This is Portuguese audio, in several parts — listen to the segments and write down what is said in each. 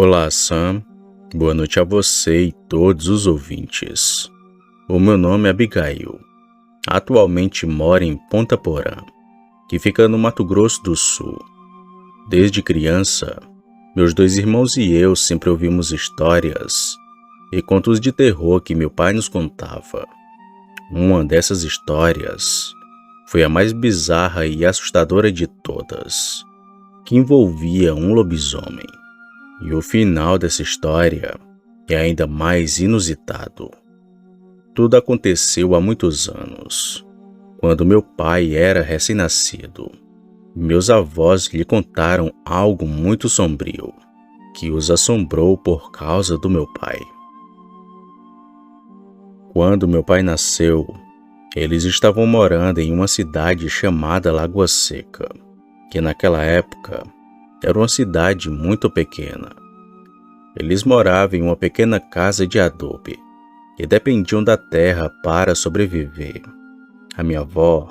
Olá, Sam. Boa noite a você e todos os ouvintes. O meu nome é Abigail. Atualmente moro em Ponta Porã, que fica no Mato Grosso do Sul. Desde criança, meus dois irmãos e eu sempre ouvimos histórias e contos de terror que meu pai nos contava. Uma dessas histórias foi a mais bizarra e assustadora de todas, que envolvia um lobisomem. E o final dessa história é ainda mais inusitado. Tudo aconteceu há muitos anos, quando meu pai era recém-nascido. Meus avós lhe contaram algo muito sombrio, que os assombrou por causa do meu pai. Quando meu pai nasceu, eles estavam morando em uma cidade chamada Lagoa Seca, que naquela época era uma cidade muito pequena. Eles moravam em uma pequena casa de adobe e dependiam da terra para sobreviver. A minha avó,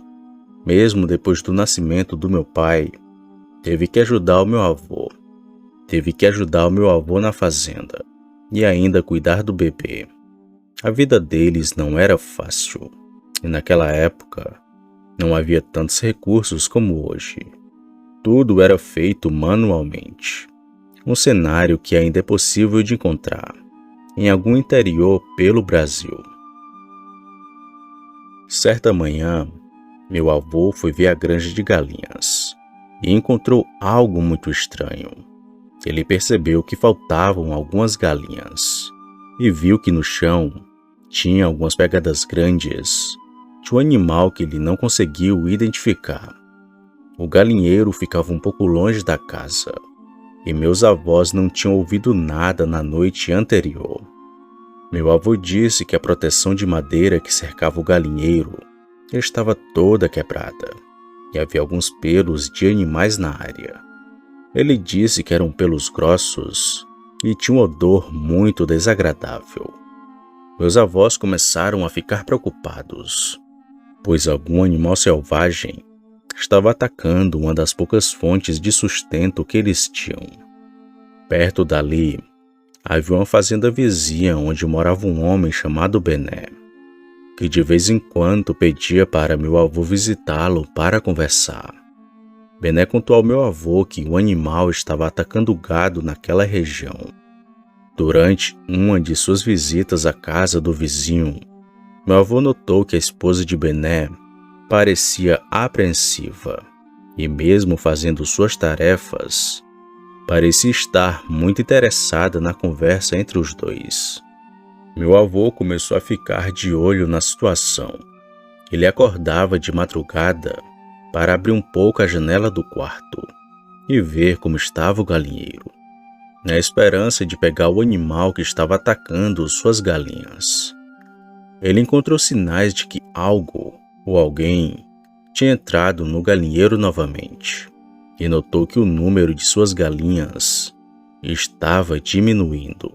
mesmo depois do nascimento do meu pai, teve que ajudar o meu avô. Teve que ajudar o meu avô na fazenda e ainda cuidar do bebê. A vida deles não era fácil e naquela época não havia tantos recursos como hoje. Tudo era feito manualmente. Um cenário que ainda é possível de encontrar em algum interior pelo Brasil. Certa manhã, meu avô foi ver a granja de galinhas e encontrou algo muito estranho. Ele percebeu que faltavam algumas galinhas e viu que no chão tinha algumas pegadas grandes de um animal que ele não conseguiu identificar. O galinheiro ficava um pouco longe da casa e meus avós não tinham ouvido nada na noite anterior. Meu avô disse que a proteção de madeira que cercava o galinheiro estava toda quebrada e havia alguns pelos de animais na área. Ele disse que eram pelos grossos e tinha um odor muito desagradável. Meus avós começaram a ficar preocupados, pois algum animal selvagem estava atacando uma das poucas fontes de sustento que eles tinham. Perto dali, havia uma fazenda vizinha onde morava um homem chamado Bené, que de vez em quando pedia para meu avô visitá-lo para conversar. Bené contou ao meu avô que o animal estava atacando o gado naquela região. Durante uma de suas visitas à casa do vizinho, meu avô notou que a esposa de Bené parecia apreensiva e, mesmo fazendo suas tarefas, parecia estar muito interessada na conversa entre os dois. Meu avô começou a ficar de olho na situação. Ele acordava de madrugada para abrir um pouco a janela do quarto e ver como estava o galinheiro, na esperança de pegar o animal que estava atacando suas galinhas. Ele encontrou sinais de que algo ou alguém tinha entrado no galinheiro novamente e notou que o número de suas galinhas estava diminuindo.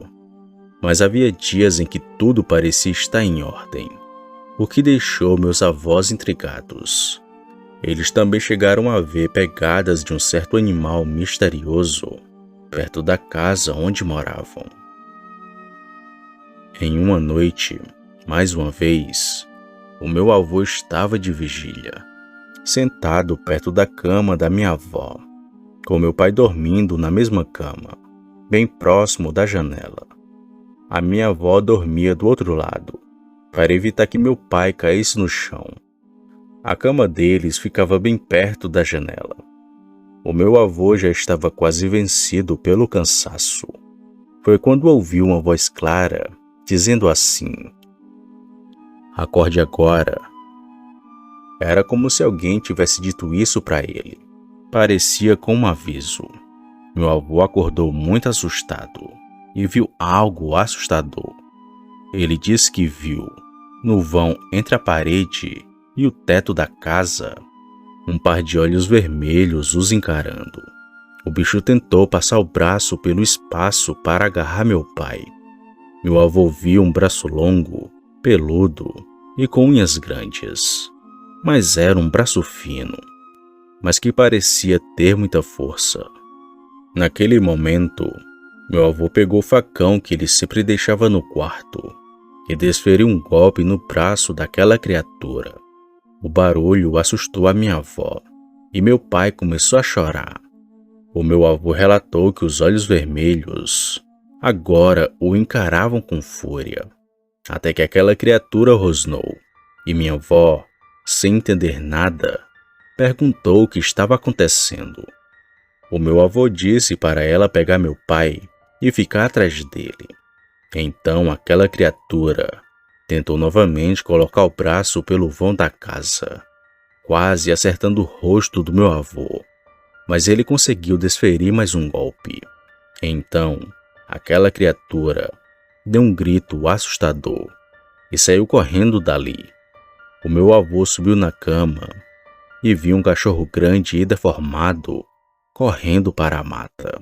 Mas havia dias em que tudo parecia estar em ordem, o que deixou meus avós intrigados. Eles também chegaram a ver pegadas de um certo animal misterioso perto da casa onde moravam. Em uma noite, mais uma vez, o meu avô estava de vigília, sentado perto da cama da minha avó, com meu pai dormindo na mesma cama, bem próximo da janela. A minha avó dormia do outro lado, para evitar que meu pai caísse no chão. A cama deles ficava bem perto da janela. O meu avô já estava quase vencido pelo cansaço. Foi quando ouviu uma voz clara, dizendo assim: "Acorde agora." Era como se alguém tivesse dito isso para ele. Parecia com um aviso. Meu avô acordou muito assustado e viu algo assustador. Ele disse que viu, no vão entre a parede e o teto da casa, um par de olhos vermelhos os encarando. O bicho tentou passar o braço pelo espaço para agarrar meu pai. Meu avô viu um braço longo, peludo e com unhas grandes. Mas era um braço fino, mas que parecia ter muita força. Naquele momento, Meu avô pegou o facão que ele sempre deixava no quarto e desferiu um golpe no braço daquela criatura. O barulho assustou a minha avó e meu pai começou a chorar. O meu avô relatou que os olhos vermelhos agora o encaravam com fúria, até que aquela criatura rosnou e minha avó, sem entender nada, perguntou o que estava acontecendo. O meu avô disse para ela pegar meu pai e ficar atrás dele. Então aquela criatura tentou novamente colocar o braço pelo vão da casa, quase acertando o rosto do meu avô, mas ele conseguiu desferir mais um golpe. Então aquela criatura deu um grito assustador e saiu correndo dali. O meu avô subiu na cama e viu um cachorro grande e deformado correndo para a mata.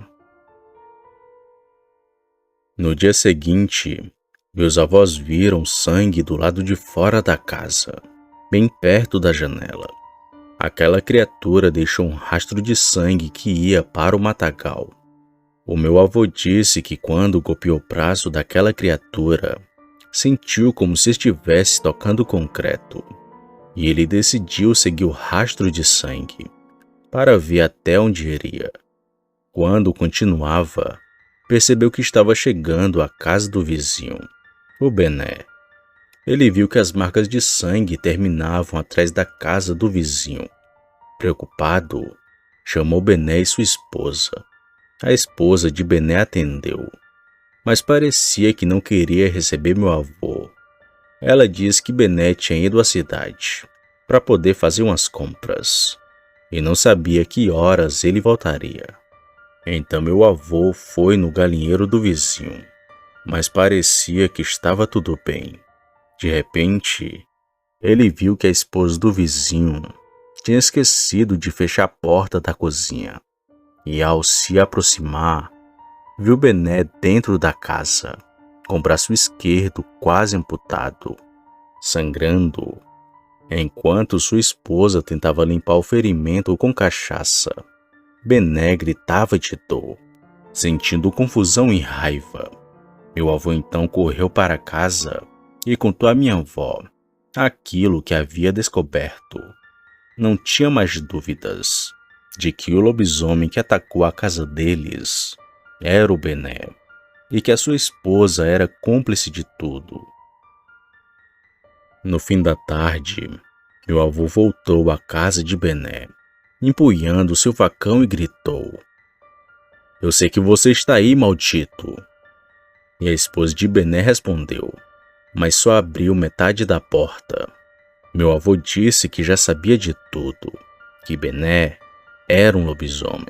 No dia seguinte, meus avós viram sangue do lado de fora da casa, bem perto da janela. Aquela criatura deixou um rastro de sangue que ia para o matagal. O meu avô disse que quando golpeou o braço daquela criatura, sentiu como se estivesse tocando concreto, e ele decidiu seguir o rastro de sangue para ver até onde iria. Quando continuava, percebeu que estava chegando à casa do vizinho, o Bené. Ele viu que as marcas de sangue terminavam atrás da casa do vizinho. Preocupado, chamou Bené e sua esposa. A esposa de Bené atendeu, mas parecia que não queria receber meu avô. Ela disse que Bené tinha ido à cidade para poder fazer umas compras e não sabia que horas ele voltaria. Então meu avô foi no galinheiro do vizinho, mas parecia que estava tudo bem. De repente, ele viu que a esposa do vizinho tinha esquecido de fechar a porta da cozinha e, ao se aproximar, viu Bené dentro da casa, com o braço esquerdo quase amputado, sangrando, enquanto sua esposa tentava limpar o ferimento com cachaça. Bené gritava de dor, sentindo confusão e raiva. Meu avô então correu para casa e contou à minha avó aquilo que havia descoberto. Não tinha mais dúvidas de que o lobisomem que atacou a casa deles era o Bené e que a sua esposa era cúmplice de tudo. No fim da tarde, meu avô voltou à casa de Bené, empunhando seu facão, e gritou: "Eu sei que você está aí, maldito!" E a esposa de Bené respondeu, mas só abriu metade da porta. Meu avô disse que já sabia de tudo, que Bené era um lobisomem,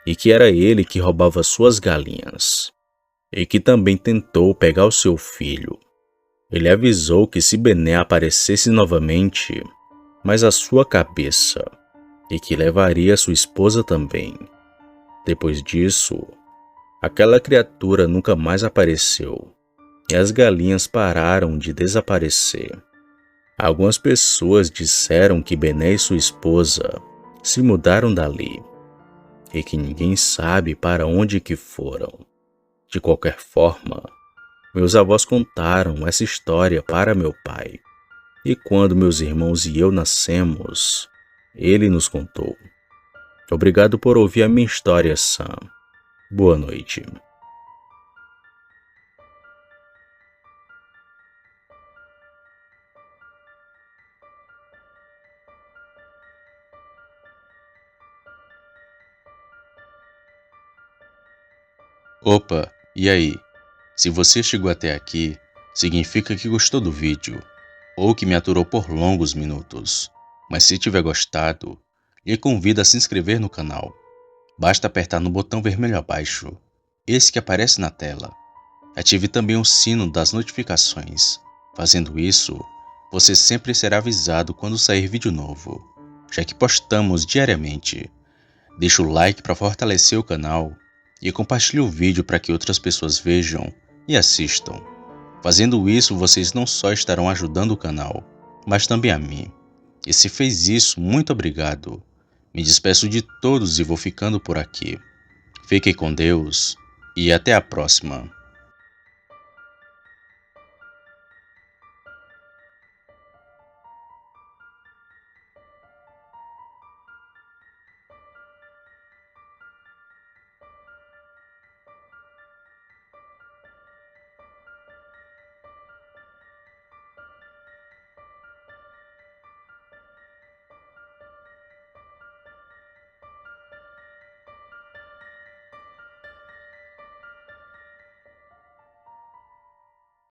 e que era ele que roubava suas galinhas, e que também tentou pegar o seu filho. Ele avisou que se Bené aparecesse novamente, mas a sua cabeça, e que levaria sua esposa também. Depois disso, aquela criatura nunca mais apareceu, e as galinhas pararam de desaparecer. Algumas pessoas disseram que Bené e sua esposa se mudaram dali, e que ninguém sabe para onde que foram. De qualquer forma, meus avós contaram essa história para meu pai, e quando meus irmãos e eu nascemos, ele nos contou. Obrigado por ouvir a minha história, Sam. Boa noite. Opa, e aí? Se você chegou até aqui, significa que gostou do vídeo, ou que me aturou por longos minutos. Mas se tiver gostado, lhe convido a se inscrever no canal. Basta apertar no botão vermelho abaixo, esse que aparece na tela. Ative também o sino das notificações. Fazendo isso, você sempre será avisado quando sair vídeo novo, já que postamos diariamente. Deixe o like para fortalecer o canal e compartilhe o vídeo para que outras pessoas vejam e assistam. Fazendo isso, vocês não só estarão ajudando o canal, mas também a mim. E se fez isso, muito obrigado. Me despeço de todos e vou ficando por aqui. Fiquem com Deus e até a próxima.